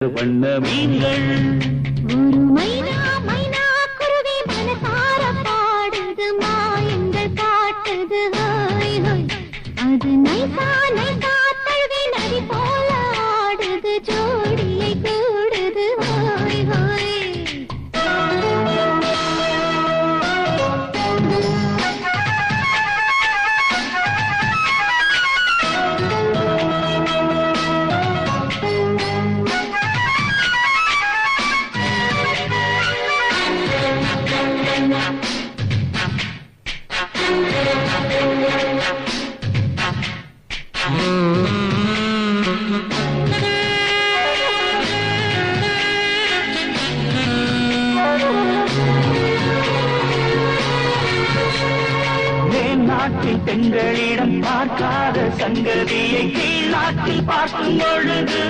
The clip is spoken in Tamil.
பண்ண மீன்கள் ஒரு மைனா மைனா குருவி மனசார பாடுது மாயங்கள் காட்டுது ஹாய் ஹாய் அது நைசா நைசா தழுவி நதி போல ஆடுது ஜோடியை கூடுது ஹாய் ஹாய் நாட்டில் பெண்களிடம் பார்க்காத சங்கதியை கீழ் நாட்டில் பார்க்கும் பொழுது